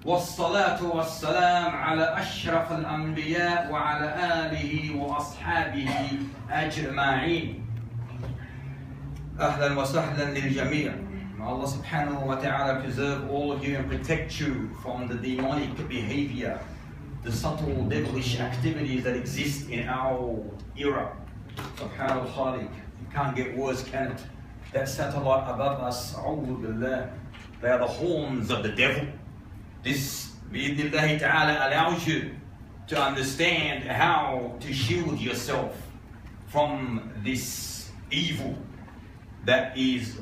والصلاة والسلام على أشرف الأنبياء وعلى آله وأصحابه أجمعين. أهلا وسهلا للجميع. May Allah subhanahu wa ta'ala preserve all of you and protect you from the demonic behavior, the subtle devilish activities that exist in our era. Subhanallah Khaliq. It can't get worse, can it? That satellite above us, a'udhu billah, they are the horns of the devil. This, bi'idhnillahi ta'ala, allows you to understand how to shield yourself from this evil that is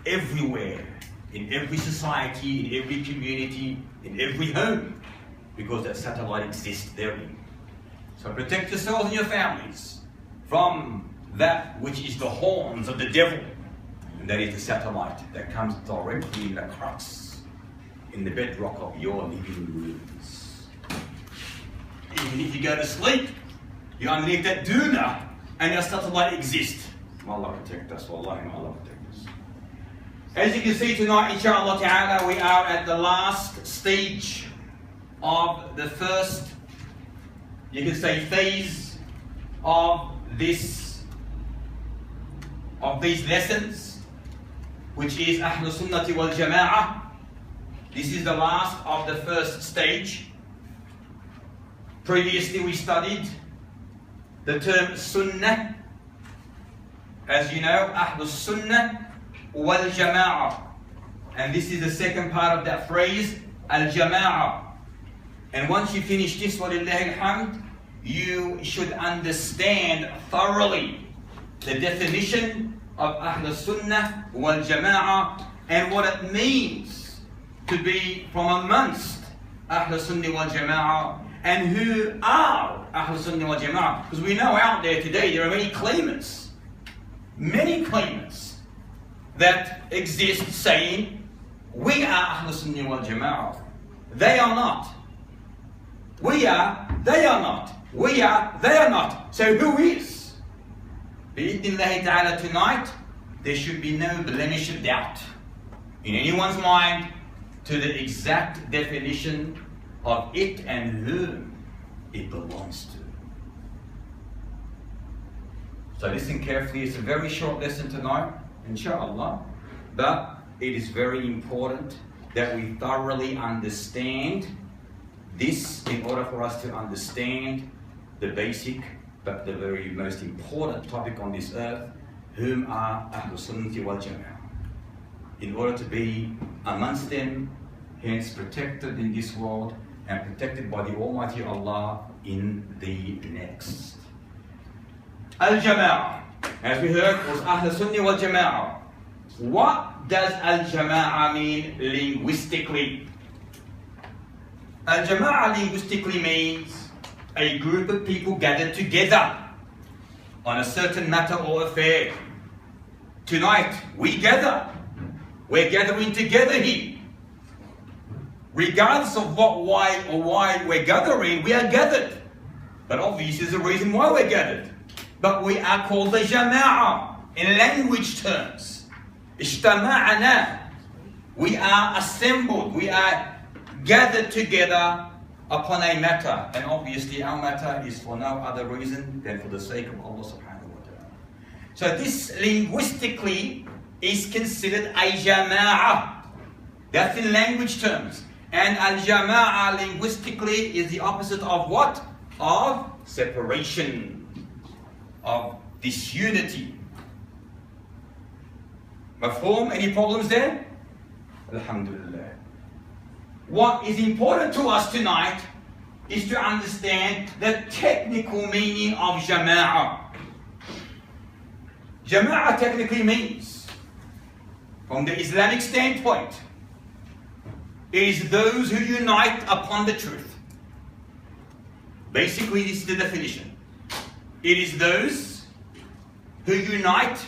everywhere, in every society, in every community, in every home, because that satellite exists therein. So protect yourselves and your families from that which is the horns of the devil, and that is the satellite that comes directly in the crux, in the bedrock of your living rooms. Even if you go to sleep, you're underneath that doona, and that satellite exists. May Allah protect us, wallahi, may Allah protect us. As you can see tonight, inshallah ta'ala, we are at the last stage of the first, you can say, phase of these lessons, which is Ahlas Sunnah wal Jama'a. This is the last of the first stage. Previously we studied the term Sunnah. As you know, Ahlas Sunnah wal Jama'a. And this is the second part of that phrase, Al-Jama'a. And once you finish this, walillahi alhamd, you should understand thoroughly the definition of Ahlas Sunnah wal Jama'a and what it means to be from amongst Ahlas Sunnah wal Jama'a, and who are Ahlas Sunnah wal Jama'a. Because we know out there today there are many claimants that exist saying, we are Ahlas Sunnah wal Jama'a. They are not. We are, they are not. We are, they are not. So who is? Bi-idhnillahi ta'ala, tonight, there should be no blemish of doubt in anyone's mind to the exact definition of it and whom it belongs to. So listen carefully. It's a very short lesson tonight, inshallah, but it is very important that we thoroughly understand this in order for us to understand the basic but the very most important topic on this earth, whom are Ahlas Sunnah wal Jama'a. In order to be amongst them, hence protected in this world and protected by the Almighty Allah in the next. Al-Jama'a, as we heard, was Ahlas Sunnah wal Jama'a. What does Al-Jama'a mean linguistically? Al-Jama'a linguistically means a group of people gathered together on a certain matter or affair. Tonight, we gather. We're gathering together here. Regardless of why we're gathering, we are gathered. But obviously there's a reason why we're gathered. But we are called the Jama'a in language terms. Ijtama'na. We are assembled. We are gathered together upon a matter, and obviously our matter is for no other reason than for the sake of Allah subhanahu wa ta'ala. So this linguistically is considered a Jama'a. That's in language terms. And Al-Jama'a linguistically is the opposite of what? Of separation, of disunity. Mafhum? Any problems there? Alhamdulillah. What is important to us tonight is to understand the technical meaning of Jama'a. Jama'a technically means, from the Islamic standpoint, it is those who unite upon the truth. Basically, this is the definition. It is those who unite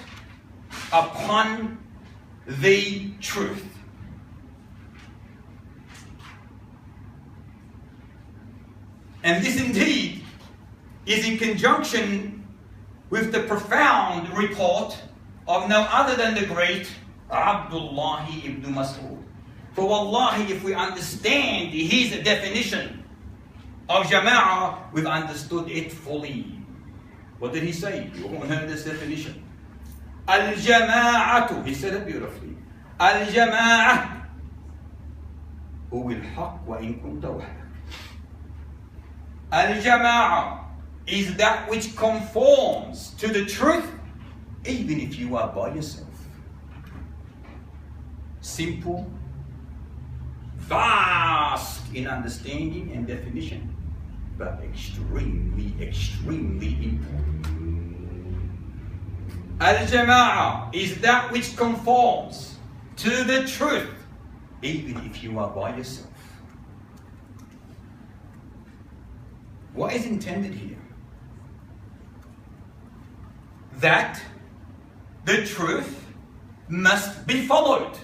upon the truth. And this indeed is in conjunction with the profound report of no other than the great Abdullah ibn Mas'ud For wallahi, if we understand his definition of Jama'a, we've understood it fully. What did he say? You all heard this definition. Al-Jama'atu, he said it beautifully. Al-Jama'a هو الحق وإن كنت وحدك. Al-Jama'a is that which conforms to the truth even if you are by yourself. Simple, vast in understanding and definition, but extremely, extremely important. Al-Jama'a is that which conforms to the truth even if you are by yourself. What is intended here? That the truth must be followed.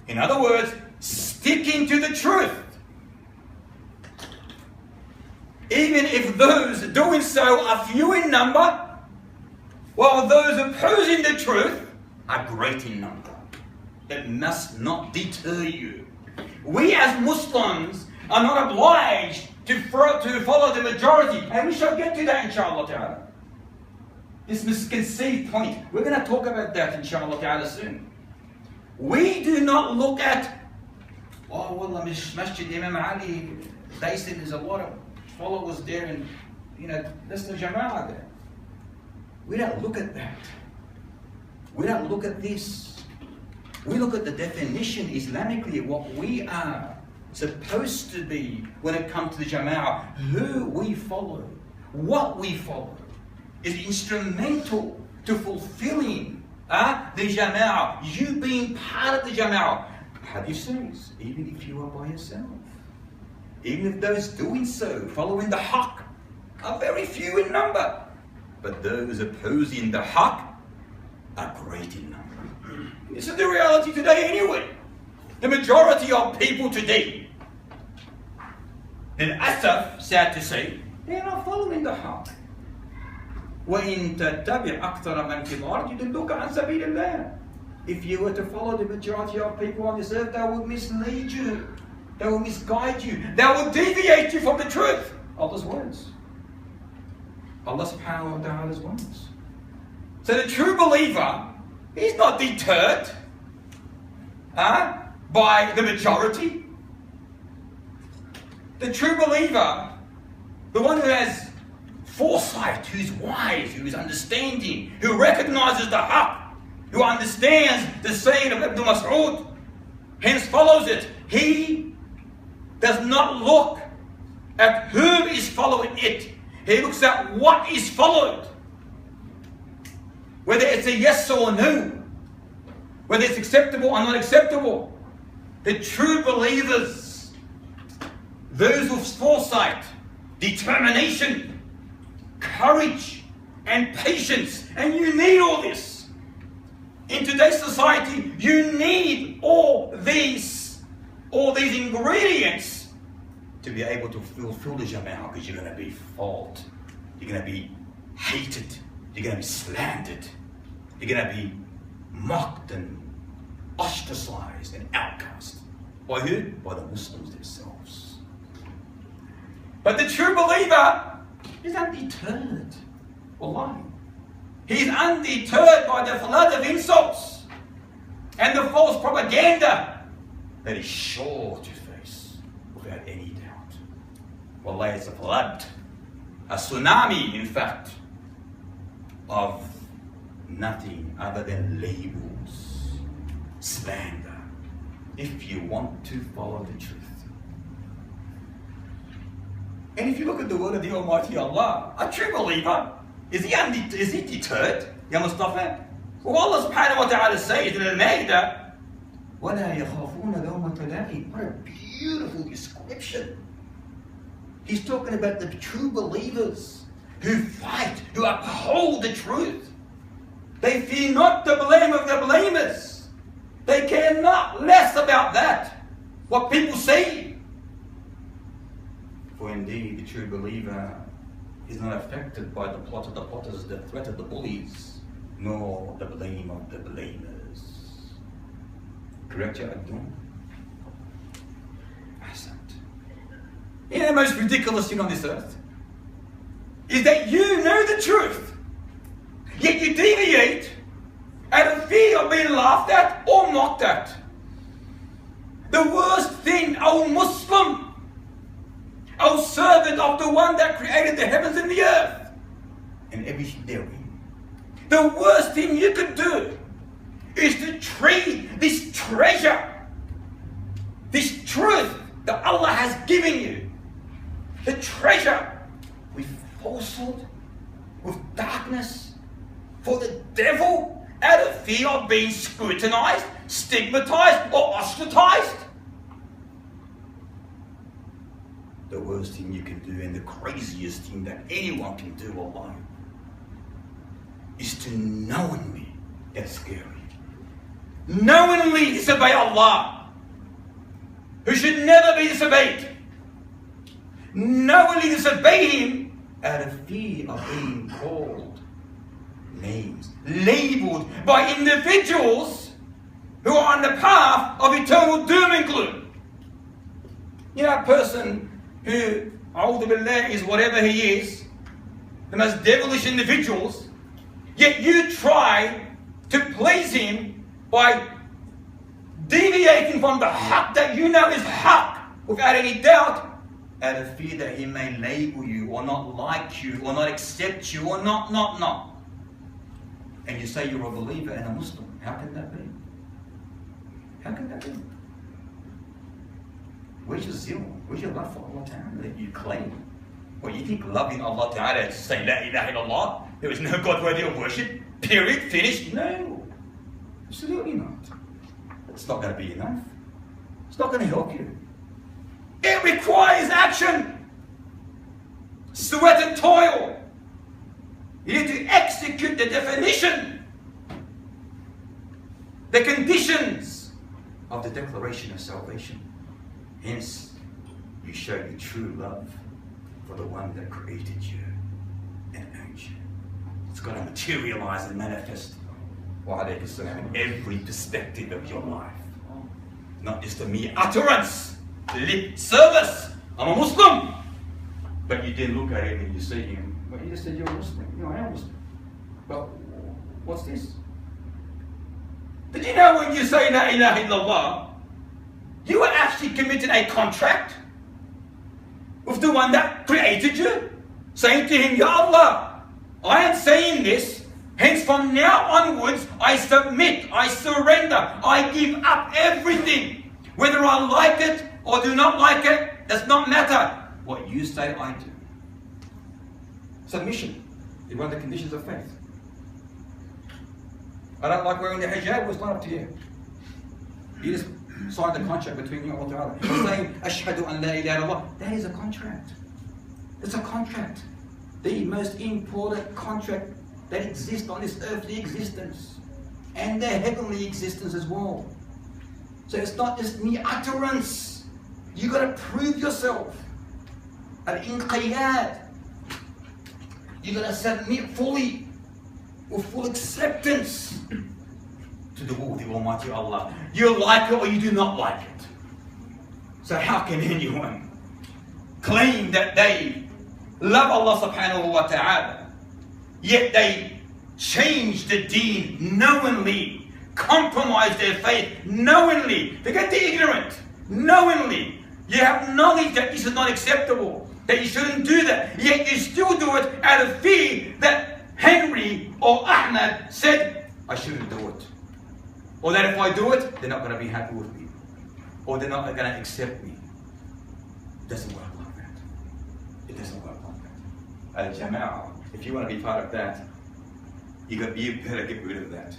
In other words, sticking to the truth. Even if those doing so are few in number, while those opposing the truth are great in number. It must not deter you. We as Muslims are not obliged to follow the majority, and we shall get to that inshallah ta'ala. This misconceived point, we're going to talk about that inshallah ta'ala soon. We do not look at, oh wallah, Masjid Imam Ali, they said there's a lot of followers there, and there's the Jammah there. We don't look at that. We don't look at this. We look at the definition Islamically, what we are supposed to be when it comes to the Jama'ah. Who we follow, what we follow, is instrumental to fulfilling the Jama'ah. You being part of the Jama'ah. Hadith says, even if you are by yourself, even if those doing so, following the haqq, are very few in number, but those opposing the haqq are great in number. This is the reality today anyway. The majority of people today, and asaf, sad to say, they are not following the haqq. وَإِن تَتَّبِعْ أَكْثَرَ مَنْ فِي الْأَرْضِ يُضِلُّكَ عَنْ سَبِيلِ اللَّهِ. If you were to follow the majority of people on this earth, they will mislead you. They will misguide you. They will deviate you from the truth. Allah's words. Allah subhanahu wa ta'ala's words. So the true believer, he's not deterred by the majority. The true believer, the one who has foresight, who's wise, who's understanding, who recognizes the haqq, who understands the saying of Ibn Mas'ud, hence follows it. He does not look at whom is following it. He looks at what is followed. Whether it's a yes or a no, whether it's acceptable or not acceptable. The true believers, those with foresight, determination, courage, and patience, and you need all this. In today's society, you need all these ingredients to be able to fulfill the Jama'ah, because you're going to be fault, you're going to be hated, you're going to be slandered, you're going to be mocked and ostracized and outcast. By who? By the Muslims themselves. But the true believer is undeterred. Wallahi. He's undeterred by the flood of insults and the false propaganda that is sure to face without any doubt. Wallahi, it's a flood, a tsunami, in fact, of nothing other than labels, slander, if you want to follow the truth. And if you look at the word of the Almighty Allah, a true believer, is he deterred? Ya Mustafa? Well, Allah subhanahu wa ta'ala says in Al-Ma'idah, وَلَا يَخَافُونَ لَوْمَةَ لَائِمٍ. What a beautiful description. He's talking about the true believers who fight, who uphold the truth. They fear not the blame of the blamers. They care not less about that, what people say. For indeed, the true believer is not affected by the plot of the plotters, the threat of the bullies, nor the blame of the blamers. Correct, Ya Abdul? You know the most ridiculous thing on this earth? Is that you know the truth, yet you deviate out of fear of being laughed at or mocked at. The worst thing, O Muslim, O servant of the one that created the heavens and the earth, and everything therein. The worst thing you could do is to treat this treasure, this truth that Allah has given you, the treasure, with falsehood, with darkness, for the devil, out of fear of being scrutinized, stigmatized, or ostracized. The worst thing you can do, and the craziest thing that anyone can do alone, is to knowingly, that's scary, knowingly disobey Allah, who should never be disobeyed. Knowingly disobey Him out of fear of being called names, labeled by individuals who are on the path of eternal doom and gloom. You know, a person who, a'udhu billah, is whatever he is, the most devilish individuals, yet you try to please him by deviating from the haqq that you know is haqq without any doubt, out of fear that he may label you or not like you or not accept you or not. And you say you're a believer and a Muslim. How can that be? How can that be? Where's your zeal? Where's your love for Allah Ta'ala that you claim? Well, you think loving Allah Ta'ala is to say La ilaha illallah? There is no God worthy of worship? Period. Finished? No. Absolutely not. It's not going to be enough. It's not going to help you. It requires action, sweat and toil. You need to execute the definition, the conditions of the declaration of salvation. Hence, you show your true love for the one that created you and owned you. It's got to materialize and manifest in every perspective of your life. Not just a mere utterance, lip service. I'm a Muslim. But you then look at him and you see him. Well, you just said you're a Muslim. You know, I am a Muslim. Well, what's this? Did you know when you say La ilaha illallah, you are actually committing a contract with the one that created you, saying to him, Ya Allah, I am saying this, hence from now onwards, I submit, I surrender, I give up everything. Whether I like it or do not like it, does not matter. What you say, I do. Submission is one of the conditions of faith. I don't like wearing the hijab, well, it's not up to you. You just signed the contract between you and Allah. You're saying, Ashhadu an la ilaha illallah. That is a contract. It's a contract. The most important contract that exists on this earthly existence. And the heavenly existence as well. So it's not just mere utterance. You got to prove yourself. Al-inqiyad. You got to submit fully, with full acceptance to the will of the Almighty Allah. You like it or you do not like it. So how can anyone claim that they love Allah subhanahu wa ta'ala, yet they change the deen knowingly, compromise their faith knowingly, forget the ignorant, knowingly. You have knowledge that this is not acceptable, that you shouldn't do that, yet you still do it out of fear that Henry or Ahmad said, I shouldn't do it. Or that if I do it, they're not going to be happy with me. Or they're not going to accept me. It doesn't work like that. It doesn't work like that. Al-Jama'a, if you want to be part of that, you better get rid of that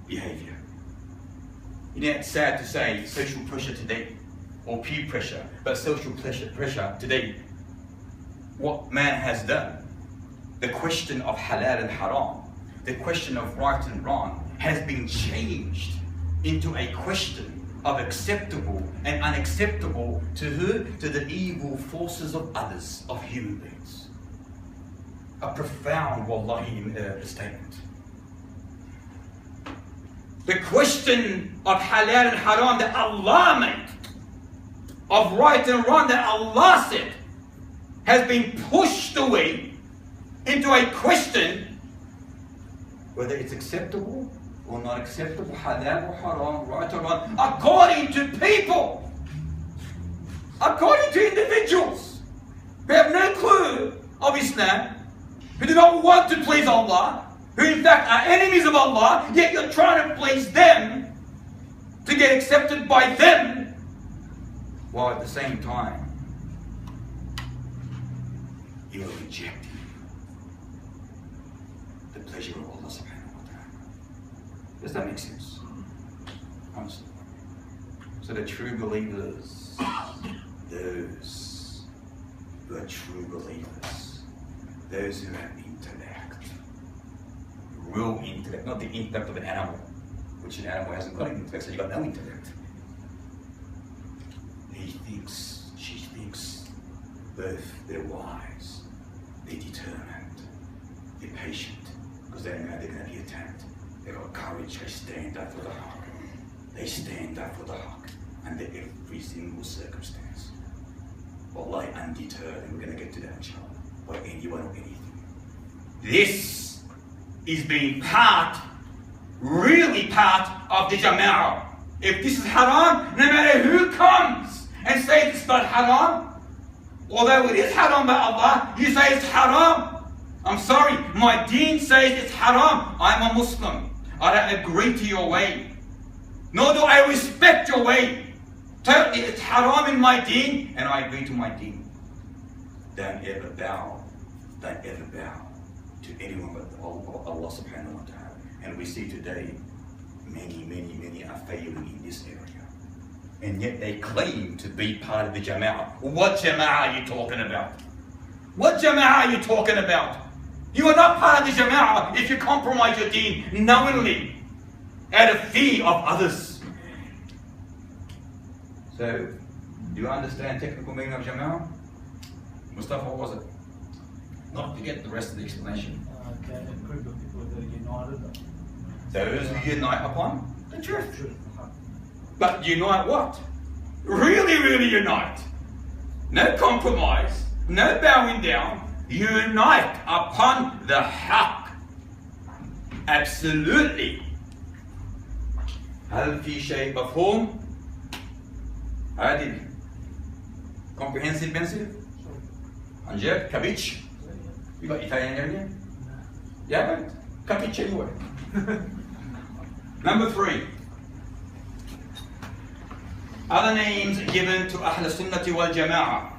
behavior. You know, it's sad to say social pressure today, or peer pressure, but social pressure today, what man has done, the question of halal and haram, the question of right and wrong, has been changed into a question of acceptable and unacceptable to who? To the evil forces of others, of human beings. A profound, wallahi, statement. The question of halal and haram that Allah made of right and wrong that Allah said has been pushed away into a question whether it's acceptable or not acceptable, halal or haram, right or wrong, according to people, according to individuals who have no clue of Islam, who do not want to please Allah, who in fact are enemies of Allah, yet you're trying to please them to get accepted by them, while at the same time you are rejecting the pleasure of Allah subhanahu wa ta'ala. Does that make sense? Honestly. So the true believers, those who are true believers, those who have intellect, real intellect, not the intellect of an animal, which an animal hasn't got intellect, so you've got no intellect. He thinks, she thinks, both they're wise, they're determined, they're patient, because they know they're going to be attacked. They've got courage, they stand up for the haq. They stand up for the haq under every single circumstance. Wallahi, undeterred, and we're going to get to that inshallah, by anyone or anything. This is being part, really part of the Jammah. If this is haram, no matter who comes and says it's not haram, although it is haram by Allah, you say it's haram. I'm sorry, my deen says it's haram. I'm a Muslim. I don't agree to your way. Nor do I respect your way. Totally, it's haram in my deen, and I agree to my deen. Don't ever bow. Don't ever bow to anyone but Allah subhanahu wa ta'ala. And we see today, many are failing in this area. And yet they claim to be part of the Jama'a. What Jama'a are you talking about? What Jama'a are you talking about? You are not part of the Jama'a if you compromise your deen knowingly out of fear of others. So, do you understand technical meaning of Jama'a? Mustafa, what was it? Not to get the rest of the explanation. A group of people that are united. Those who unite upon the truth. But unite what? Really unite. No compromise, no bowing down. Unite upon the haqq. Absolutely. هل في شيء مفهوم؟ عادل. Comprehensive, pensive? Anjad, capiche? You got Italian area? Yeah, but capiche anyway. Number 3. Other names given to Ahlas Sunnah wal Jama'a.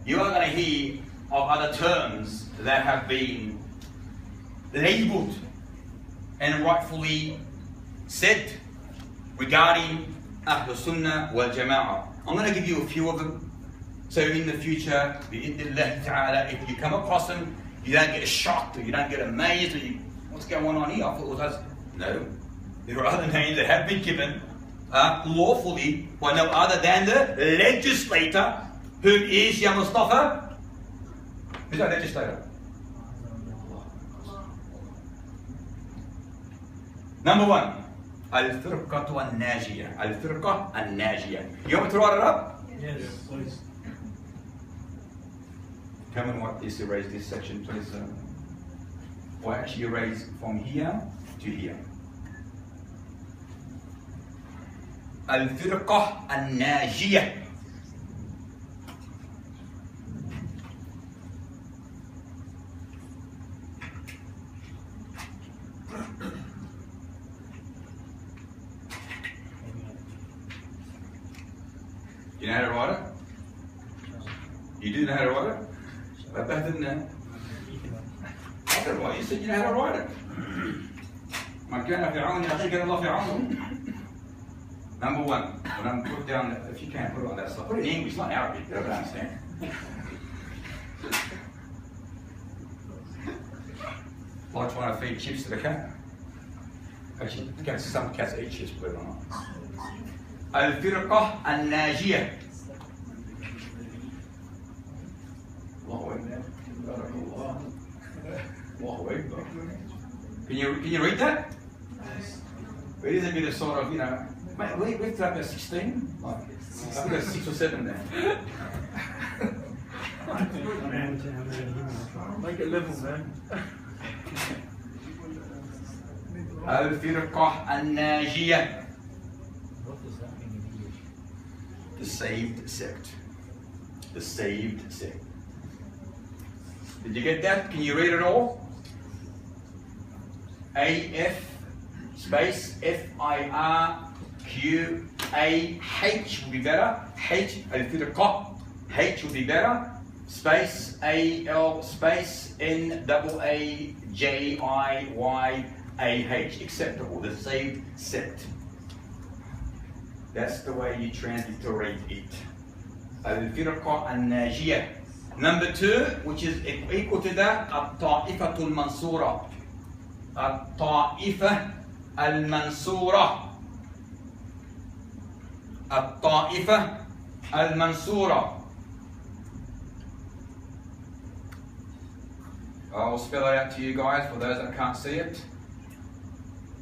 You are going to hear of other terms that have been labeled and rightfully said regarding Ahlas Sunnah wal Jama'a. I'm going to give you a few of them. So in the future, bi'idhnillah ta'ala, if you come across them, you don't get shocked or you don't get amazed or you, what's going on here? I thought it was us. No. There are other names that have been given lawfully by no other than the legislator, whom is Ya Mustafa. Who's that legislator? Number 1, Al-Firqatu An-Najiyah. Al-Firqa An-Najiyah. You want me to write it up? Yes, please. Come and what is erase this section, please. Or actually erase from here to here. Al-Firqa An-Najiyah. You know how to write it? You do know how to write it? But I didn't know. I don't know why you said you know how to write it. من كان في عون أخيه كان الله في عونه. Number 1, when I'm put down, if you can put it on that side, put it in English, not Arabic, you don't understand. Like trying to feed chips to the cat. Actually, some cats eat chips, believe it or not. Al-Firqa An-Najiyah. Can you read that? It is a bit of sort of, you know, Mate, we have to have 16. Like, I've got 6 or 7 there. Make it level, man. Al-Firqah al-Najiyah. What does that mean in English? The saved sect. The saved sect. Did you get that? Can you read it all? A-F space F-I-R-Q-A-H would be better. H, Al-Firqah. H would be better. Space A-L space N-A-A-J-I-Y-A-H. Acceptable. The saved sect. That's the way you transliterate it. Al-Firqah al-Najiyah. Number 2, which is equal to that, Al-Ta'ifa al-Mansura. Al-Ta'ifa al-Mansura. Al-Ta'ifa al-Mansura. I'll spell it out to you guys for those that can't see it.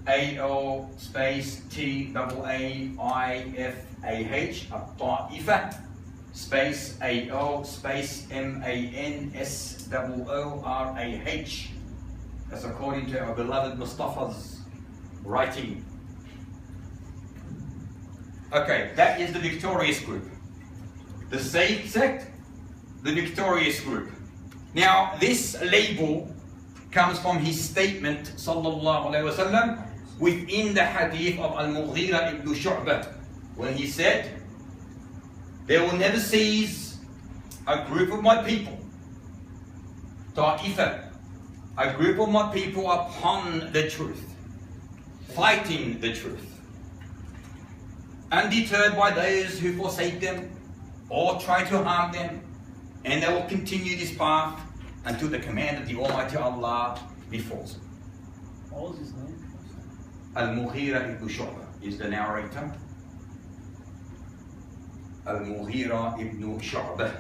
A-L space T-A-A-I-F-A-H, Al-Ta'ifa, space A-L space M-A-N-S-O-O-R-A-H. That's according to our beloved Mustafa's writing. Okay, that is the victorious group. The saved sect, the victorious group. Now, this label comes from his statement, sallallahu alayhi wa sallam, within the hadith of Al-Mughira ibn Shu'bah, when he said, "There will never cease a group of my people, ta'ifa, a group of my people upon the truth, fighting the truth, undeterred by those who forsake them or try to harm them, and they will continue this path until the command of the Almighty Allah befalls them." What was his name? Al-Mughira ibn Shu'bah is the narrator. Al-Mughira ibn Shu'bah.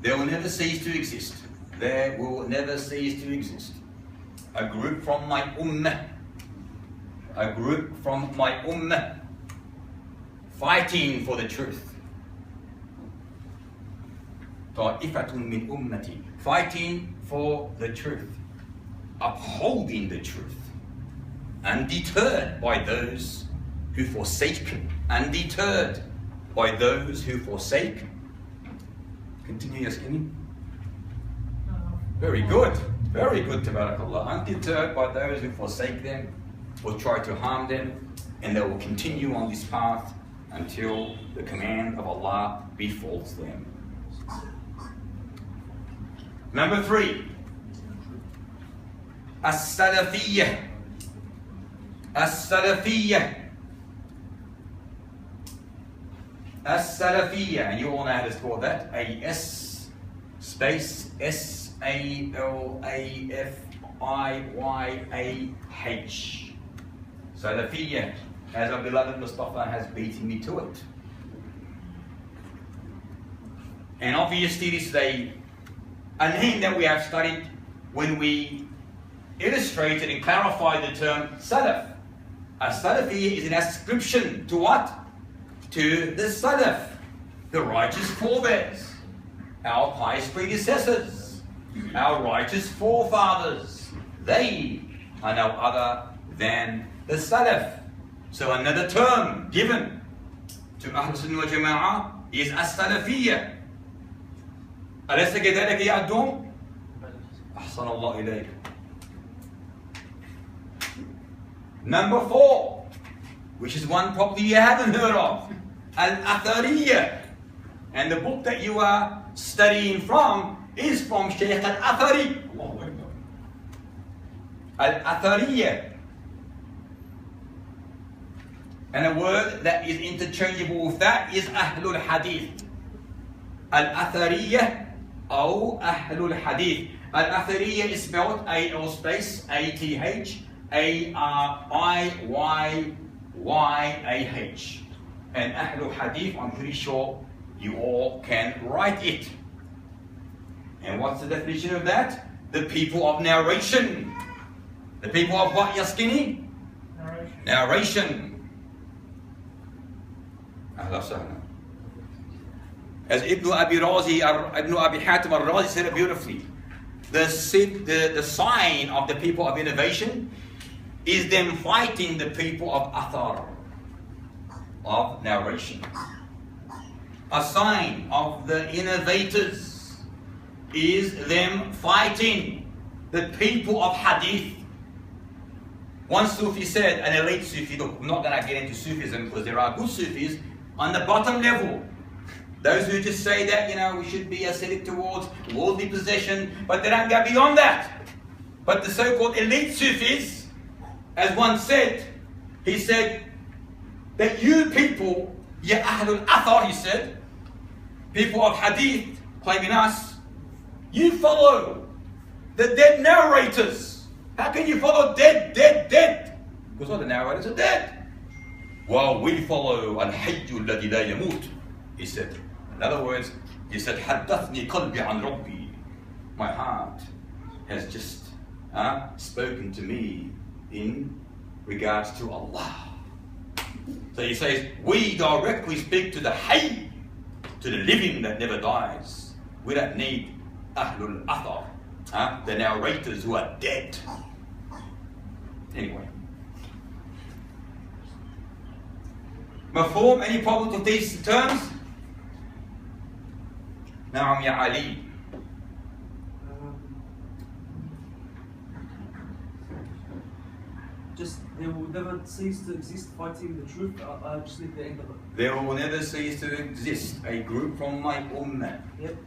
They will never cease to exist. There will never cease to exist a group from my ummah, a group from my ummah, fighting for the truth. Ta'ifatun min ummati, fighting for the truth, upholding the truth, undeterred by those who forsake, undeterred by those who forsake. Continue, Yaskini. Very good, tabarakallah. Undeterred by those who forsake them or try to harm them, and they will continue on this path until the command of Allah befalls them. Number 3, As-Salafiyyah. As-Salafiyyah. As-Salafiyyah, and you all know how to spell that. A-S space S-A-L-A-F-I-Y-A-H. Salafiyyah, as our beloved Mustafa has beaten me to it. And obviously this is a name that we have studied when we illustrated and clarified the term Salaf. As-Salafiyyah is an ascription to what? To the Salaf, the righteous forebears, our pious predecessors, our righteous forefathers. They are no other than the Salaf. So another term given to Ahlas wal Jama'a is As-Salafiyyah. أليس كذلك يا عدوم؟ أحسن الله إليك. Number 4, which is one probably you haven't heard of, Al-Athariyah. And the book that you are studying from is from Sheikh Al-Athari. Al-Athariyah. And a word that is interchangeable with that is Ahlul Hadith. Al-Athariyah or Ahlul Hadith. Al-Athariyah is spelled A-L space A-T-H-A-R-I-Y-Y-A-H. And Ahlul Hadith, I'm pretty sure you all can write it. And what's the definition of that? The people of narration. The people of what, ya skinny? Narration. Ahlas. As Ibn Abi Hatim al-Razi said it beautifully. The sign of the people of innovation is them fighting the people of athar, of narration. A sign of the innovators is them fighting the people of hadith. One Sufi said, an elite Sufi, look, I'm not going to get into Sufism because there are good Sufis on the bottom level. Those who just say that, you know, we should be ascetic towards worldly possession, but they don't go beyond that. But the so-called elite Sufis, as one said, he said, that you people, ya Ahlul Athar, he said, people of hadith, claiming us, you follow the dead narrators. How can you follow dead? Because all the narrators are dead. Well, we follow Al-Hayyu alladhi la yamut, he said. In other words, he said, Haddathni qalbi an Rabbi. My heart has just spoken to me in regards to Allah. So he says, we directly speak to the Hayy, to the living that never dies. We don't need Ahlul Athar, the narrators who are dead. Anyway. Mafhum, any problems with these terms? Naam ya Ali. Just they will never cease to exist fighting the truth. I just need the end of it. There will never cease to exist a group from my ummah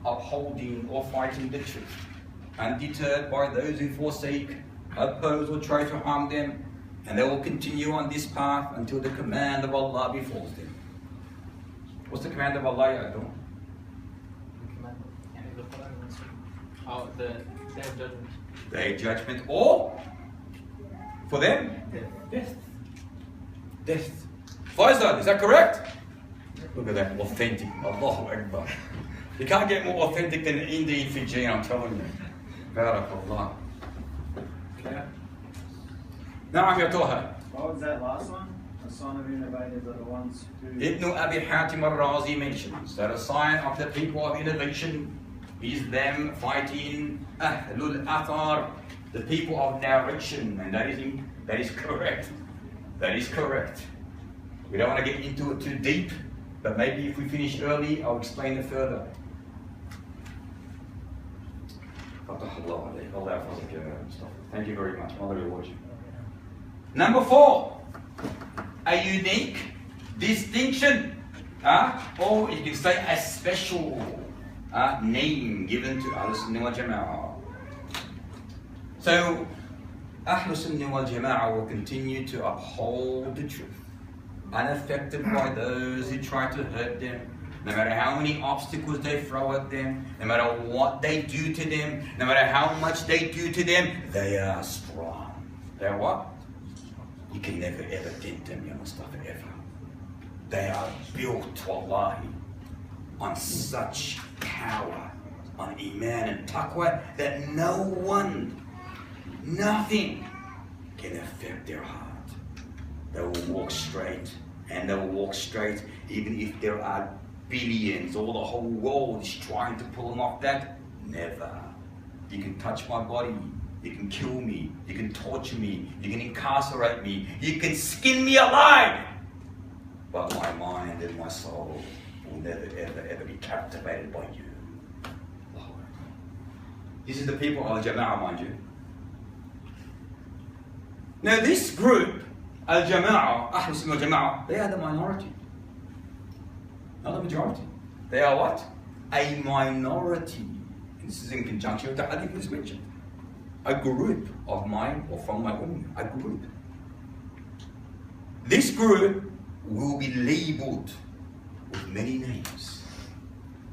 upholding or fighting the truth, undeterred by those who forsake, oppose or try to harm them, and they will continue on this path until the command of Allah befalls them. What's the command of Allah, ya Adam? Oh, the Day of Judgment. Day of Judgment, or for them? Death. Feiz, is that correct? Look at that, authentic. Allahu Akbar. You can't get more authentic than Indian Fijian, I'm telling you. Barakallah. Okay. Naam ya Toha. What was that last one? A sign of innovators are the ones who... Ibn Abi Hatim al-Razi mentions that a sign of the people of innovation is them fighting Ahlul Athar, the people of narration, and that is correct. That is correct. We don't want to get into it too deep, but maybe if we finish early, I'll explain it further. Thank you very much. Mother reward you. Number 4, a unique distinction, or you can say a special name given to Al-Sunnah wal Jama'a. So, Al-Sunnah wal Jama'a will continue to uphold the truth, unaffected by those who try to hurt them, no matter how many obstacles they throw at them, no matter what they do to them, no matter how much they do to them, they are strong. They are what? You can never ever dent them, ya Mustafa, ever. They are built, wallahi, on such power, on iman and taqwa, that no one, nothing can affect their heart. They will walk straight, and they will walk straight even if there are billions or the whole world is trying to pull them off that. Never. You can touch my body, you can kill me, you can torture me, you can incarcerate me, you can skin me alive, but my mind and my soul will never ever be captivated by you. This is the people of Al-Jama'a, mind you. Now this group, Al-Jama'a, Ahlas Al-Jama'a, they are the minority, not the majority. They are what? A minority. And this is in conjunction with the hadith is mentioned. A group of mine or from my ummah, a group. This group will be labeled with many names.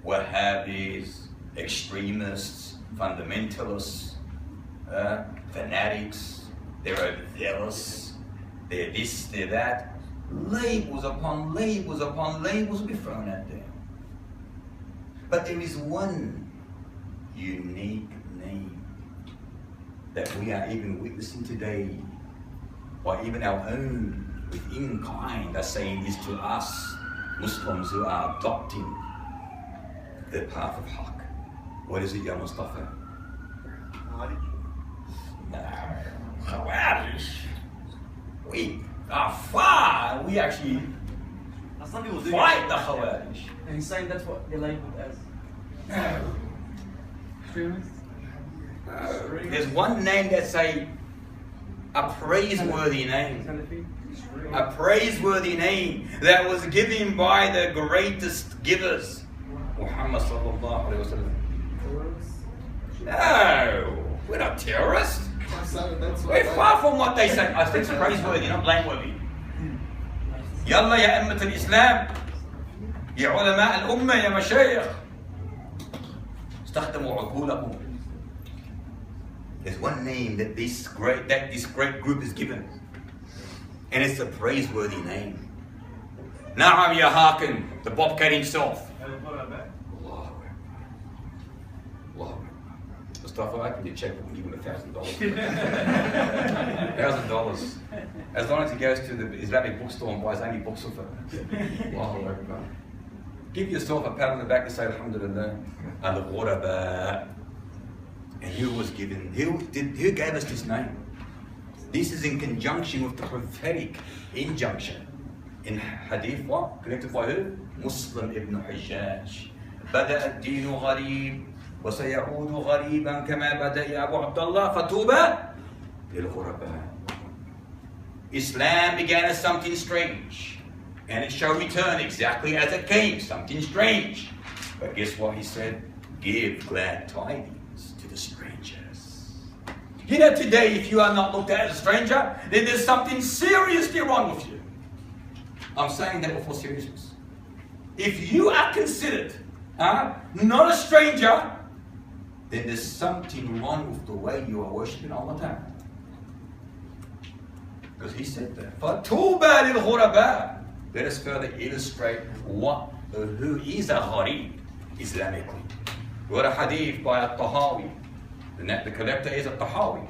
Wahhabis, extremists, fundamentalists, fanatics, they're overzealous, they're this, they're that. Labels upon labels upon labels will be thrown at them. But there is one unique name. that we are even witnessing today, or even our own within kind are saying this to us Muslims who are adopting the path of haqq. What is it, Ya Mustafa? No, Khawarij. We are far. We actually Some people do fight the Khawarij. And he's saying that's what they're labeled as. No. Extremists? There's one name that's a praiseworthy name. A praiseworthy name that was given by the greatest givers, Muhammad sallallahu alaihi wasallam. No, we're not terrorists. We're far from what they say. I think it's praiseworthy, not blameworthy. يلا يا أمة الإسلام يا علماء الأمة يا مشايخ استخدموا عقولكم. There's one name that this great group is given, and it's a praiseworthy name. Na'am ya Hakim, the Bobcat himself. Allah. Mustafa, I can get check and give him $1,000. $1,000. As long as he goes to the Islamic bookstore and buys only books of it. Allahu Akbar. Give yourself a pat on the back and say Alhamdulillah. Al-Ghuraba. And who gave us this name? This is in conjunction with the prophetic injunction in hadith, what? Connected by who? Muslim ibn Hajjaj. بدأ الدين غريب وسيعود غريبا كما بدأ يا أبو عبد الله فتوبى للغرباء. Islam began as something strange, and it shall return exactly as it came, something strange. But guess what he said? Give glad tidings to the strangers. You know, today, if you are not looked at as a stranger, then there's something seriously wrong with you. I'm saying that with full seriousness. If you are considered not a stranger, then there's something wrong with the way you are worshipping Allah Ta'ala. Because he said that. فَتُوبَى لِلْغُرَبَاءِ. Let us further illustrate who is a gharib Islamically. We got a hadith by Al-Tahawi. The collector is Al-Tahawi.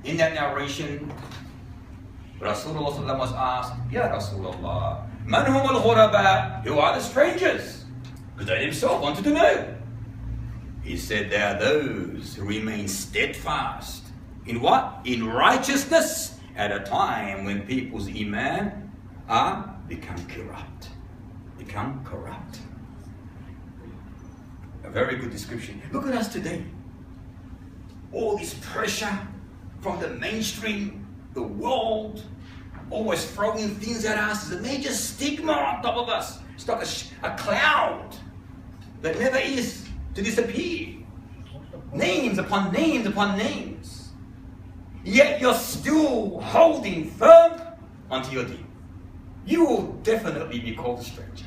In that narration, Rasulullah was asked, Ya Rasulullah, Man hum al-ghuraba? Who are the strangers? Because they themselves wanted to know. He said, they are those who remain steadfast. In what? In righteousness at a time when people's iman become corrupt. Become corrupt. A very good description. Look at us today. All this pressure from the mainstream, the world, always throwing things at us as a major stigma on top of us. It's like a cloud that never is to disappear. Names upon names upon names. Yet you're still holding firm onto your deen. You will definitely be called a stranger.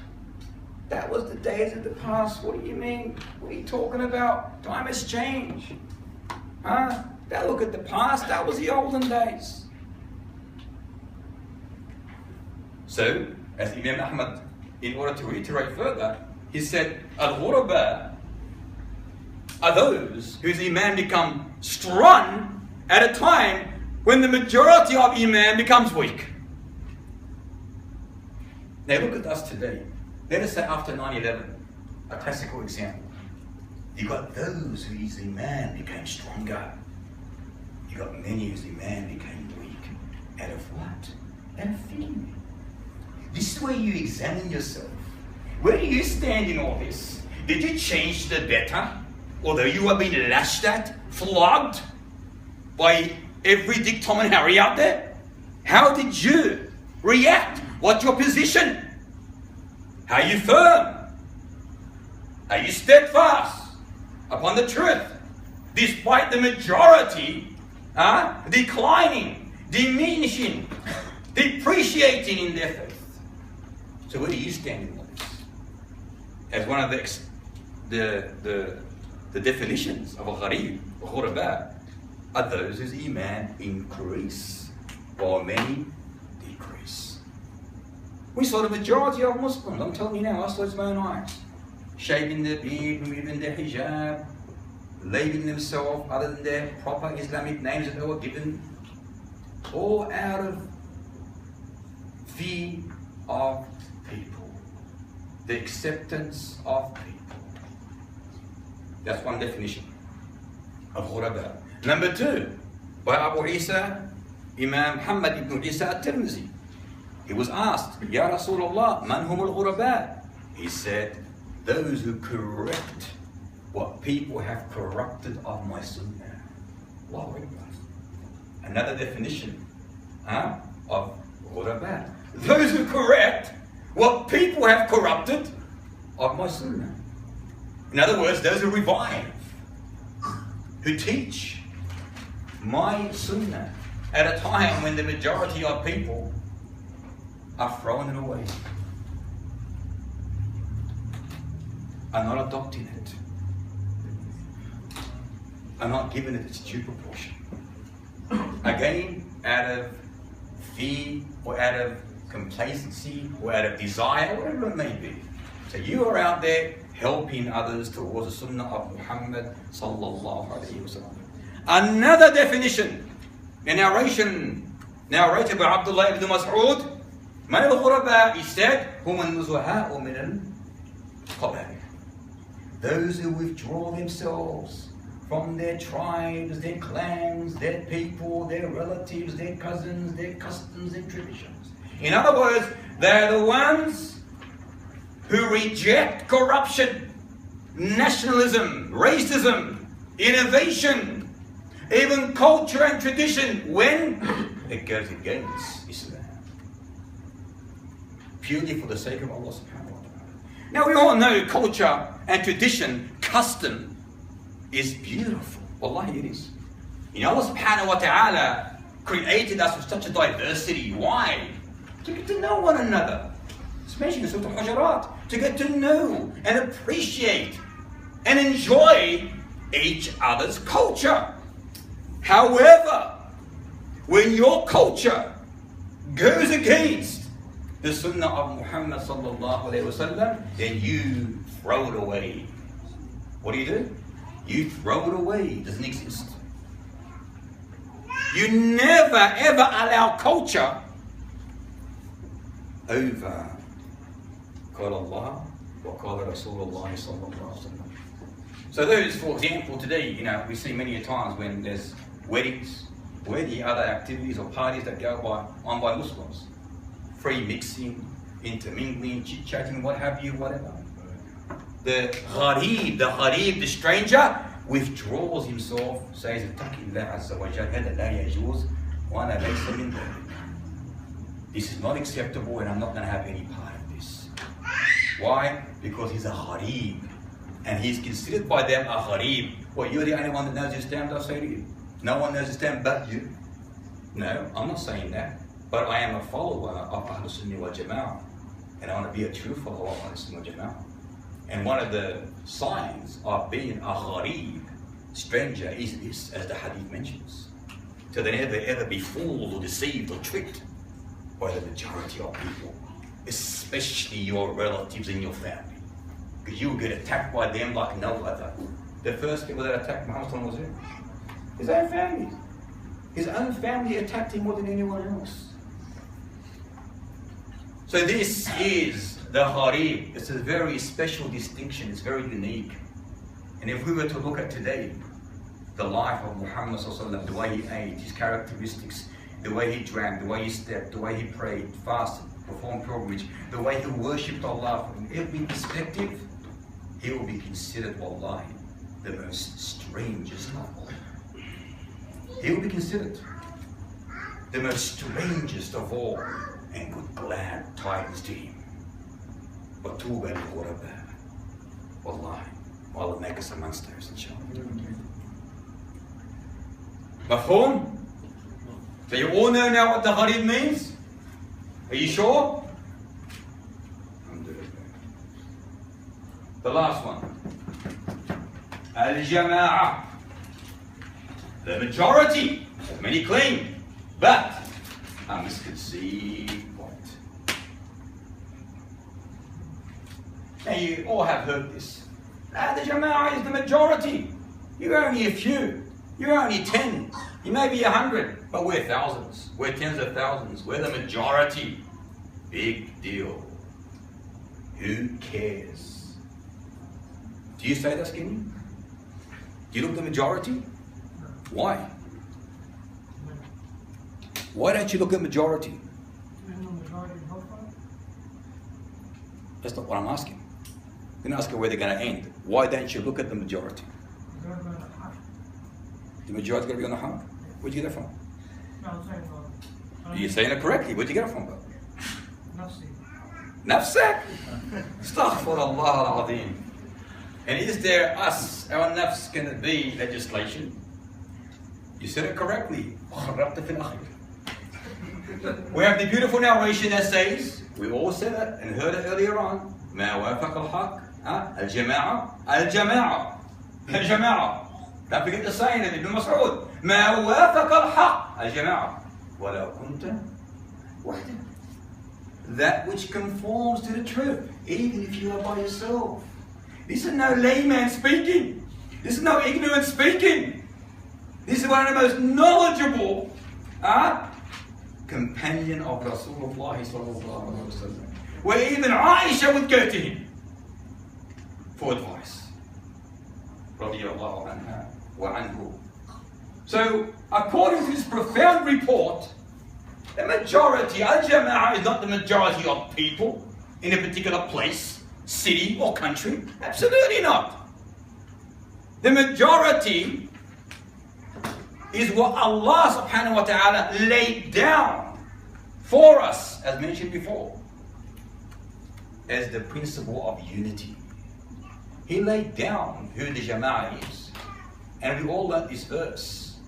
That was the days of the past. What do you mean? What are you talking about? Time has changed. That look at the past. That was the olden days. So, as Imam Ahmad, in order to reiterate further, he said, Al-Ghuraba are those whose iman become strong at a time when the majority of iman becomes weak. Now look at us today. Let us say after 9/11, a classical example. You got those whose iman became stronger. You got many whose iman became weak. Out of what? Out of fear. This is where you examine yourself. Where do you stand in all this? Did you change the better? Although you are being lashed at, flogged by every Dick, Tom and Harry out there? How did you react? What's your position? Are you firm? Are you steadfast upon the truth? Despite the majority declining, diminishing, depreciating in their faith. So where do you stand in all this? As one of the definitions of a gharib, a ghuraba, are those whose iman increase, while many decrease. We saw the majority of Muslims, I'm telling you now, I saw it with my own eyes, shaving their beard, removing their hijab, labeling themselves other than their proper Islamic names that they were given, all out of fear of people, the acceptance of people. That's one definition of ghuraba. Number two, by Abu Isa, Imam Muhammad ibn Isa al-Tirmizi. He was asked, Ya Rasulullah, man hum al-ghuraba? He said, those who correct what people have corrupted of my sunnah. Allahu Akbar. Another definition of ghuraba. Those who correct what people have corrupted of my sunnah. In other words, those who revive, who teach my sunnah at a time when the majority of people are throwing it away, are not adopting it, are not giving it its due proportion. Again, out of fear or out of complacency or out of desire, whatever it may be. So you are out there helping others towards the sunnah of Muhammad sallallahu alayhi wa sallam. Another definition, a narration narrated by Abdullah ibn Mas'ud, Man al-ghuraba, he said, hum al-nuzuha'u min al-qabail. Those who withdraw themselves from their tribes, their clans, their people, their relatives, their cousins, their customs and traditions. In other words, they're the ones who reject corruption, nationalism, racism, innovation, even culture and tradition when it goes against Islam. Purely for the sake of Allah subhanahu wa ta'ala. Now we all know culture and tradition, custom is beautiful. Wallahi it is. You know, Allah subhanahu wa ta'ala created us with such a diversity. Why? To get to know one another. It's mentioned in Surah Al-Hujurat. To get to know and appreciate and enjoy each other's culture. However, when your culture goes against the sunnah of Muhammad sallallahu alayhi wa sallam, then you throw it away. What do? You throw it away. It doesn't exist. You never ever allow culture over Qala Allah wa Qala Rasulullah sallallahu alayhi wa sallam. So those, for example, today, you know, we see many a times when there's weddings or any other activities or parties that go on by Muslims. Free mixing, intermingling, chit-chatting, what have you, whatever. The gharib, the stranger, withdraws himself, says, this is not acceptable and I'm not going to have any part of this. Why? Because he's a gharib. And he's considered by them a gharib. Well, you're the only one that knows Islam, they'll say to you. No one knows Islam but you. No, I'm not saying that. But I am a follower of Ahlas wal Jammah. And I want to be a true follower of Ahlas wal Jammah. And one of the signs of being a gharib, stranger, is this, as the hadith mentions. So they never ever be fooled or deceived or tricked by the majority of people, especially your relatives and your family. Because you will get attacked by them like no other. The first people that attacked Muhammad was him. His own family. His own family attacked him more than anyone else. So this is the gharib. It's a very special distinction. It's very unique. And if we were to look at today, the life of Muhammad sallallahu alaihi wasallam, the way he ate, his characteristics, the way he drank, the way he stepped, the way he prayed, fasted, performed pilgrimage, the way he worshipped Allah from every perspective, he will be considered, wallahi, the most strangest of all. He will be considered the most strangest of all, and good glad tidings to him. But too bad for that. Wallahi, Allah make us amongst those, inshallah. Mafhum? So you all know now what the gharib means? Are you sure? The last one. Al-Jama'a. The majority, as many claim, but a misconceived point. Now you all have heard this. The Jammah is the majority. You're only a few. You're only 10. You may be 100, but we're thousands. We're tens of thousands. We're the majority. Big deal. Who cares? Do you say that, Skinny? Do you look the majority? Why? Why don't you look at majority? That's not what I'm asking. I'm going to ask you where they're going to end. Why don't you look at the majority? The majority going to be on the haq? Where'd you get it from? You're saying it correctly. Where'd you get it from, bro? Nafsak? Astaghfirullah al-Azim. And is there us, our nafs, can it be legislation? You said it correctly. We have the beautiful narration that says, we all said it and heard it earlier on. ما وافق الحق الجماعة الجماعة الجماعة. Don't forget the saying of Ibn Mas'ud. ما وافق الحق الجماعة ولو كنت وحدك. That which conforms to the truth, even if you are by yourself. This is no layman speaking. This is no ignorant speaking. This is one of the most knowledgeable companion of Rasulullah sallallahu alaihi wasallam, where even Aisha would go to him for advice. Radiyallahu anha wa anhu. So, according to this profound report, the majority, Al-Jama'a, is not the majority of people in a particular place, city or country. Absolutely not. The majority is what Allah subhanahu wa ta'ala laid down for us, as mentioned before, as the principle of unity. He laid down who the Jama'a is. And we all learned this verse.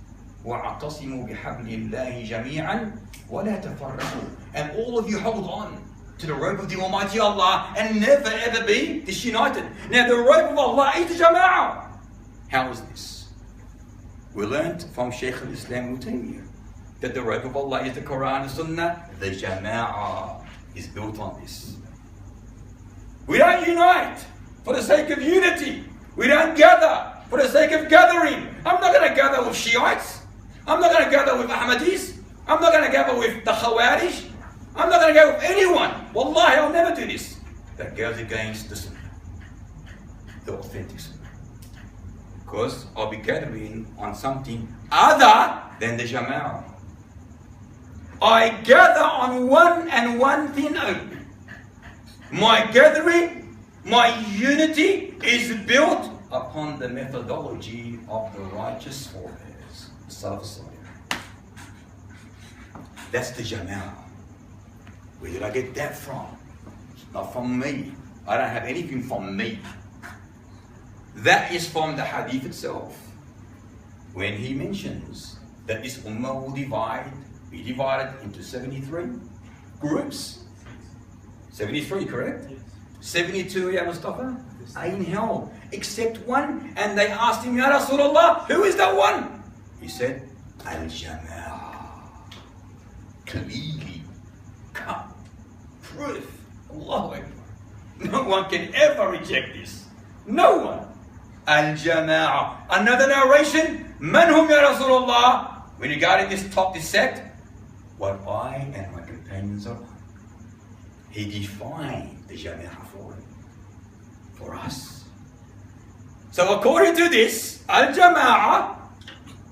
وَاعْتَصِمُوا بِحَبْلِ اللَّهِ جَمِيعًا وَلَا تَفَرَّقُوا. And all of you hold on to the rope of the Almighty Allah and never ever be disunited. Now the rope of Allah is the Jama'a. How is this? We learned from Sheikh al-Islam that the rope of Allah is the Quran and Sunnah. The Jama'a is built on this. We don't unite for the sake of unity. We don't gather for the sake of gathering. I'm not going to gather with Shiites. I'm not going to gather with Ahmadis. I'm not going to gather with the Khawarij. I'm not going to go with anyone. Wallahi, I'll never do this. That goes against the Sunnah, the authentic Sunnah. Because I'll be gathering on something other than the Jama'a. I gather on one and one thing only. My gathering, my unity is built upon the methodology of the righteous forebears, the Salaf Salih. That's the Jama'a. Where did I get that from? Not from me. I don't have anything from me. That is from the hadith itself. When he mentions that this ummah will be divided into 73 groups. 73, correct? 72, Ya Mustafa? In hell, except one. And they asked him, Ya Rasulullah, who is that one? He said, Al-Jama'a. Clearly cut. Proof. Allahu Akbar. No one can ever reject this. No one. Al-Jama'a. Another narration. Man hum ya Rasulullah. When regarding this sect, what I and my companions are on. He defined the Jama'a for us. So according to this, Al-Jama'a,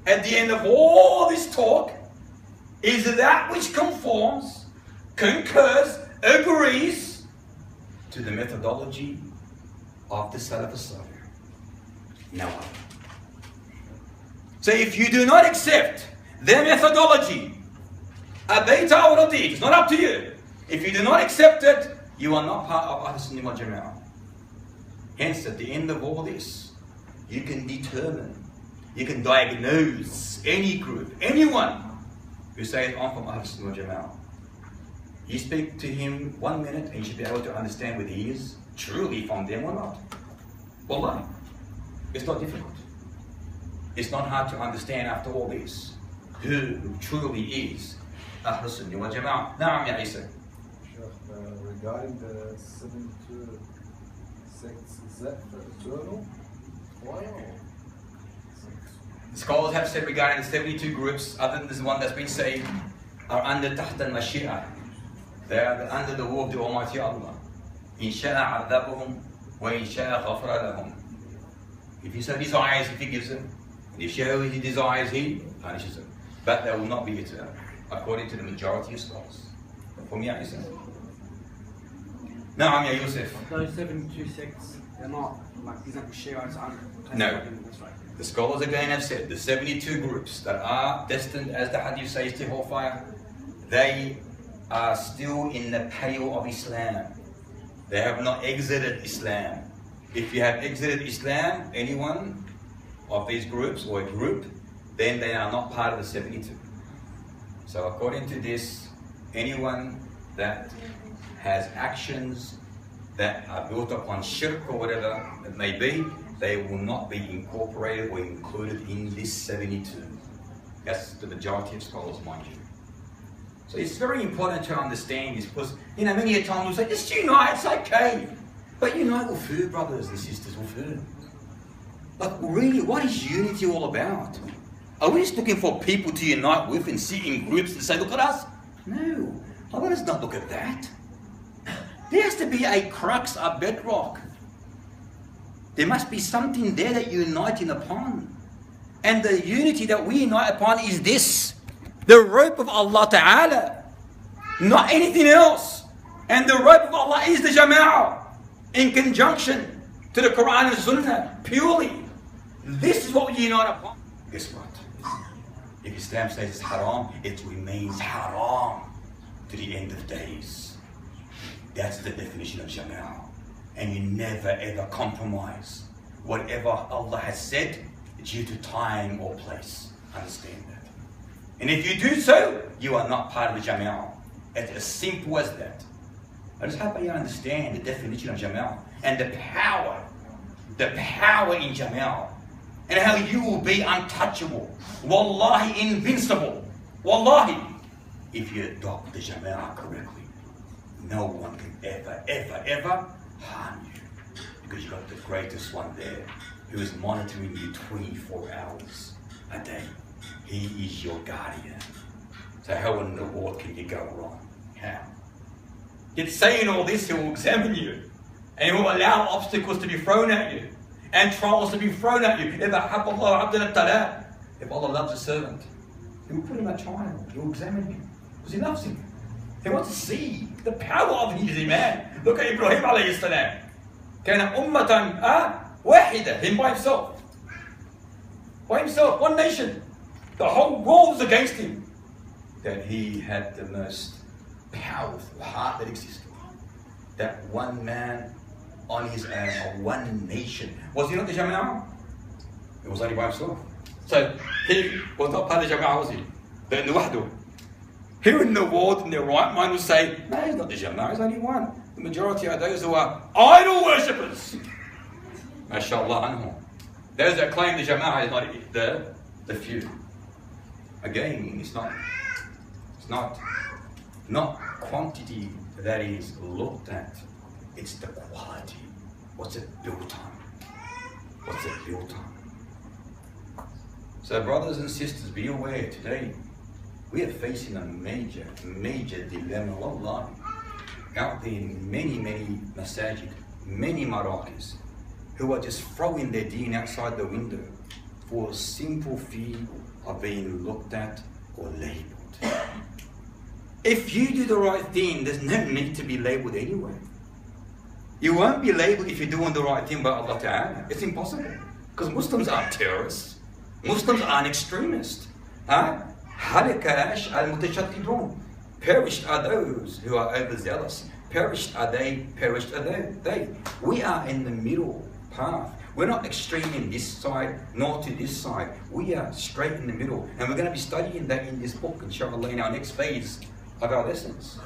at the end of all this talk, is that which conforms, concurs, agrees to the methodology of the Salaf al-Salih. No other. So if you do not accept their methodology, abayta or radit, it's not up to you. If you do not accept it, you are not part of Ahlas wal Jama'a. Hence, at the end of all this, you can determine, you can diagnose any group, anyone who says, I'm from Ahlas wal Jama'a. You speak to him 1 minute and you should be able to understand whether he is truly from them or not. Wallahi. It's not difficult. It's not hard to understand after all this who truly is Ahlus Sunnah wal Jama'a. Na'am ya Isa. Regarding the 72 sects, is that eternal? Why? Scholars have said regarding the 72 groups, other than this one that's been saved, are under tahta al-mashi'ah. They are under the will of the Almighty Allah. إِن شَاءَ عَذَّبَهُمْ وَإِن شَاءَ غَفَرَ لَهُم. If he so desires, he forgives them. And if he desires, he punishes them. But they will not be eternal, according to the majority of scholars. For me, I say. Naam, ya Yusuf. Those 72 sects, they're not like, for example, Shiites aren't. No. That's right. The scholars again have said the 72 groups that are destined, as the hadith says, to hellfire, they are still in the pale of Islam. They have not exited Islam. If you have exited Islam, anyone of these groups or a group, then they are not part of the 72. So according to this, anyone that has actions that are built upon shirk or whatever it may be, they will not be incorporated or included in this 72. That's the majority of scholars, mind you. So it's very important to understand this, because many a time we'll say, just unite, it's okay. But unite with food, brothers and sisters, with food. Like really, what is unity all about? Are we just looking for people to unite with and sit in groups and say, look at us? No, Allah does not look at that. There has to be a crux, a bedrock. There must be something there that you're uniting upon. And the unity that we unite upon is this. The rope of Allah Ta'ala. Not anything else. And the rope of Allah is the Jammah. In conjunction to the Quran and Sunnah. Purely. This is what we unite upon. Guess what? If Islam says it's haram, it remains haram to the end of days. That's the definition of Jammah. And you never ever compromise whatever Allah has said due to time or place. Understand that. And if you do so, you are not part of the Jammah. It's as simple as that. I just hope you understand the definition of Jammah and the power in Jammah, and how you will be untouchable, wallahi invincible, wallahi, if you adopt the Jammah correctly. No one can ever harm you, because you've got the greatest one there who is monitoring you 24 hours a day. He is your guardian. So how in the world can you go wrong? How? Yet saying all this, he will examine you, and he will allow obstacles to be thrown at you and trials to be thrown at you. If Allah loves a servant, he will put him at trial. He will examine him because he loves him. He wants to see the power of his iman. Look at Ibrahim alayhi salam. كان أمة واحدة, him by himself. By himself, one nation. The whole world was against him. That he had the most powerful heart that existed. That one man on his own, or one nation. Was he not the Jammah? He was only by himself. So he was not part of the Jammah, was he? The Wahdu. Who in the world, in their right mind, would say, no, he's not the Jammah, he's only one. The majority are those who are idol worshippers. MashaAllah anhum. Those that claim the Jammah is not the few. Again, it's not quantity that is looked at, it's the quality. What's it built on? What's it built on? So brothers and sisters, be aware today, we are facing a major dilemma, wallahi, out there in many masajid, many marakis, who are just throwing their deen outside the window for a simple fear of being looked at or labelled. If you do the right thing, there's no need to be labelled anyway. You won't be labelled if you're doing the right thing by Allah Ta'ala. It's impossible. Because Muslims aren't terrorists. Muslims aren't extremists. Perished are those who are overzealous. Perished are they, perished are they. We are in the middle path. We're not extreme in this side, nor to this side. We are straight in the middle. And we're going to be studying that in this book, inshallah, in our next phase of our lessons.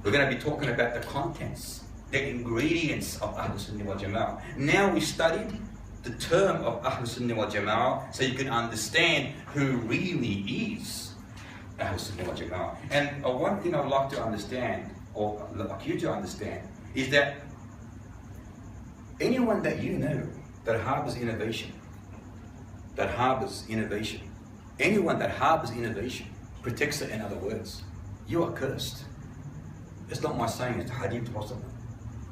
We're going to be talking about the contents, the ingredients of Ahlus Sunnah wal Jama'ah. Now we've studied the term of Ahlus Sunnah wal Jama'ah, so you can understand who really is Ahlus Sunnah wal Jama'ah. And one thing I'd like to understand, or like you to understand, is that anyone that you know that harbors innovation, that harbors innovation, anyone that harbors innovation, protects it, in other words, you are cursed. It's not my saying, it's the hadith possible.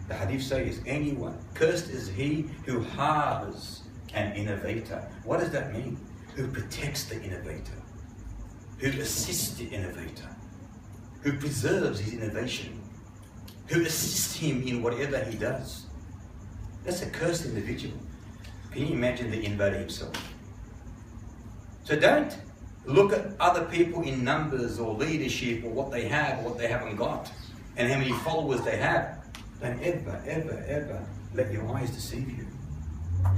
The hadith says, anyone, cursed is he who harbors an innovator. What does that mean? Who protects the innovator, who assists the innovator, who preserves his innovation, who assists him in whatever he does. That's a cursed individual. Can you imagine the innovator himself? So don't look at other people in numbers or leadership or what they have or what they haven't got and how many followers they have. Don't ever, ever, ever let your eyes deceive you.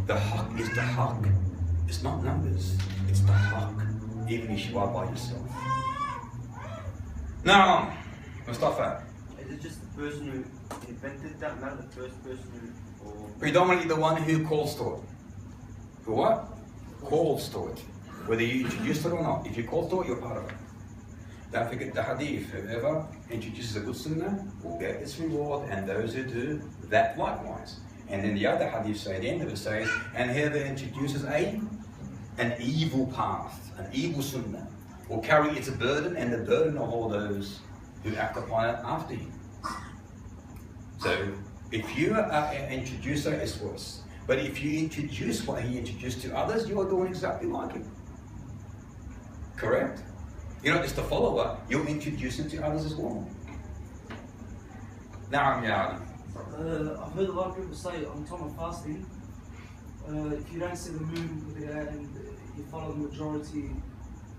The haqq is the haqq. It's not numbers, it's the haqq, even if you are by yourself. Now, Mustafa. Is it just the person who invented that, not the first person who... Or... Predominantly the one who calls to it. Who what? Calls to it. Whether you introduce it or not. If you call to it, you're part of it. Don't forget the hadith. Whoever introduces a good sunnah will get its reward, and those who do that likewise. And then the other hadith say, at the end of it says, and whoever introduces an evil path, an evil sunnah, will carry its burden and the burden of all those who act upon it after him. So, if you are an introducer, it's worse. But if you introduce what he introduced to others, you are doing exactly like him. Correct? You're not just a follower, you're introducing to others as well. Na'am ya Ali. I've heard a lot of people say on time of fasting, if you don't see the moon and you follow the majority.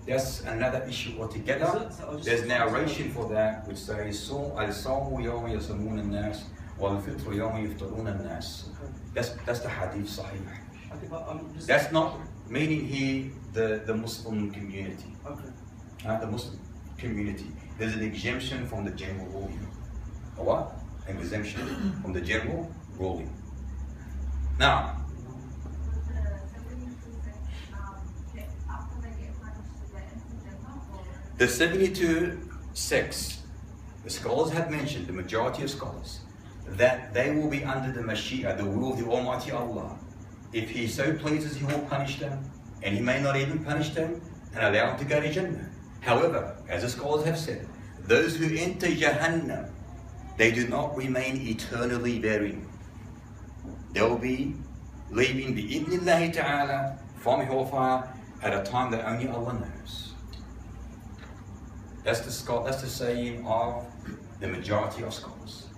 That's another issue altogether. There's narration for that which says, Al-Sawmu yawma yasamun al-nas, wal-fitru yawma yiftarun al-nas. That's the hadith sahih. Okay, that's not meaning here the Muslim community. Okay. The Muslim community. There's an exemption from the general ruling. A what? An exemption from the general ruling. Now, the 72 sects, the scholars have mentioned, the majority of scholars, that they will be under the Mashiach, the will of the Almighty Allah. If He so pleases, He will punish them, and He may not even punish them and allow them to go to Jammah. However, as the scholars have said, those who enter Jahannam, they do not remain eternally therein. They will be leaving bi'idhnillahi ta'ala from hellfire at a time that only Allah knows. That's the saying of the majority of scholars.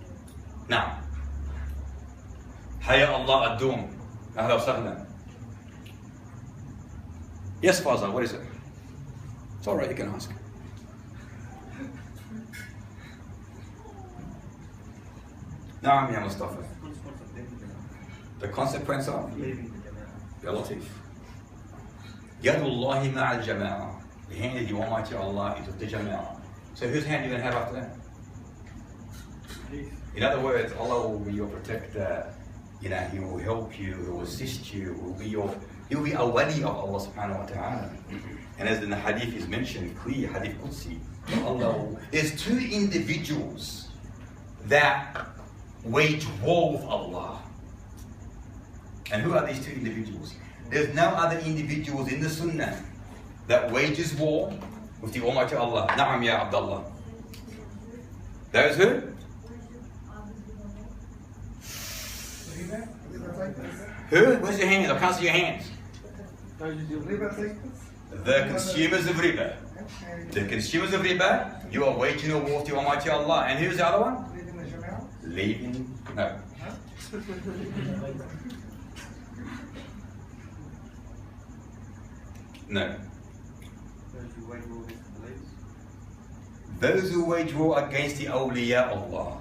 Now, Hayya Allah ad-Dum. Ahla wa sahlan. Yes, Fazal, what is it? It's alright, you can ask. Naam ya Mustafa. The consequence of Latif. Yadullahi ma'al Jama'a. The hand of the Almighty Allah is with the Jammah. So whose hand are you going to have after that? In other words, Allah will be your protector. You know, He will help you, He will assist you, He will be a wali of Allah subhanahu wa ta'ala. And as in the hadith is mentioned, clear hadith Qudsi, there's two individuals that wage war with Allah. And who are these two individuals? There's no other individuals in the Sunnah that wages war with the Almighty Allah. Na'am ya Abdullah. Those who? Who? Where's your hands? I can't see your hands. The consumers of riba. The consumers of riba, you are waging a war with the Almighty Allah. And who's the other one? Leaving. No. No. Those who wage war against the awliya Allah,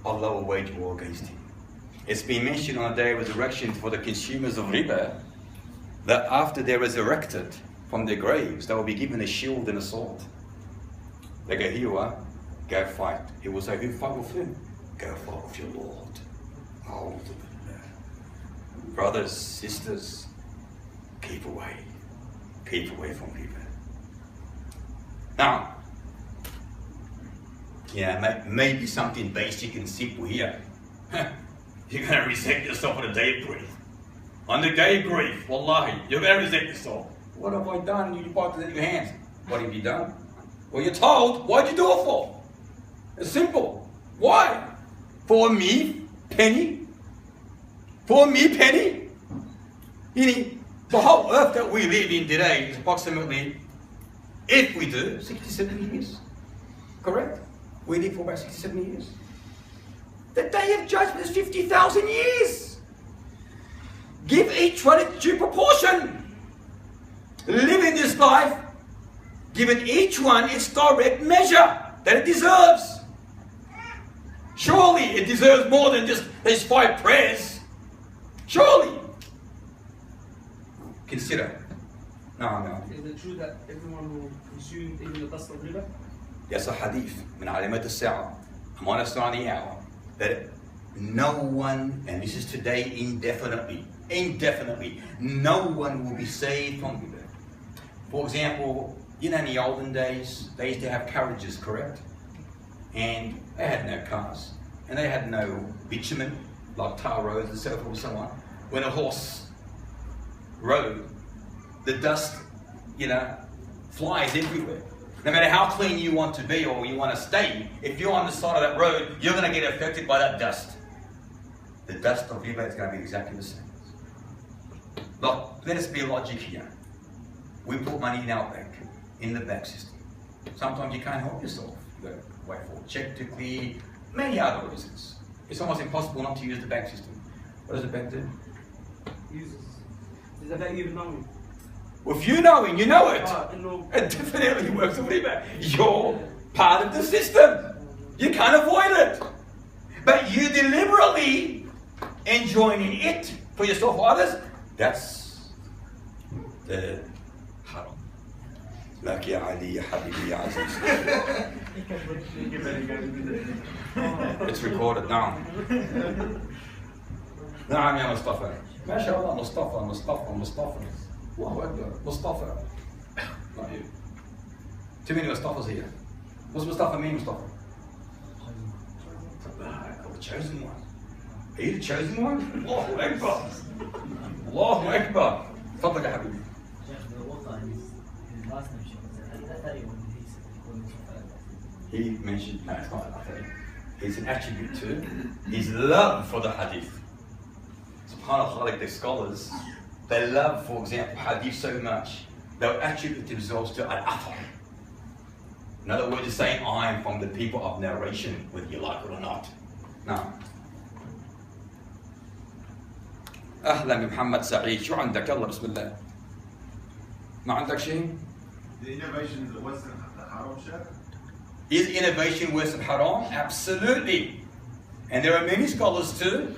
Allah will wage war against him. It's been mentioned on the day of resurrection for the consumers of riba that after they're resurrected from their graves, they will be given a shield and a sword. They go, here you are, go fight. He will say, who fight with him? Go fight with your Lord. Brothers, sisters, keep away from riba. Now, yeah, maybe something basic and simple here. You're going to reset yourself on a day of breath. On the day of grief, wallahi, you're going to resent yourself. What have I done? You wipe it in your hands. What have you done? Well, you're told, why'd you do it for? It's simple. Why? For me, penny? For me, penny? The whole earth that we live in today is approximately, if we do, 60-70 years. Correct? We live for about 60-70 years. The day of judgment is 50,000 years. Give each one its due proportion. Live in this life, giving each one its direct measure that it deserves. Surely it deserves more than just these 5 prayers. Surely. Consider. No. Is it true that everyone will consume even the dust of riba? There's a hadith من علامات الساعة, I'm on a sign of the hour, that no one, and this is today indefinitely, no one will be saved from riba. For example, in the olden days, they used to have carriages, correct? And they had no cars, and they had no bitumen, like tar roads and so forth and so on. When a horse rode, the dust, flies everywhere. No matter how clean you want to be or you want to stay, if you're on the side of that road, you're going to get affected by that dust. The dust of riba is going to be exactly the same. Look, let us be logic here. We put money in our bank, in the bank system. Sometimes you can't help yourself. You've got to wait for a check to clear, many other reasons. It's almost impossible not to use the bank system. What does the bank do? Uses. Is the bank even knowing? Well, if you know it, you know it. No. It definitely works with riba. You're part of the system. You can't avoid it. But you deliberately enjoying it for yourself or others, that's the haram. Like ya Ali, ya Habibi, ya Aziz. It's recorded now. نعم يا مصطفى. ما شاء الله مصطفى. Allahu Akbar. Mustafa. Not you. Too many Mustafas here. What's Mustafa mean, Mustafa? The chosen one. Are you the chosen one? Allahu Akbar. Allahu Akbar. تفضل يا حبيبي. He mentioned, no, it's not an athari. It's an attribute to his love for the hadith. SubhanAllah, the scholars, they love, for example, hadith so much, they'll attribute themselves to al-athar. In other words, it's saying, I am from the people of narration, whether you like it or not. Now. أهلا بمحمد سعيد، شو عندك؟ يلا بسم الله. ما عندك شيء؟ The innovation that wasn't haram, Sheikh? Is innovation worse than haram? Absolutely. And there are many scholars too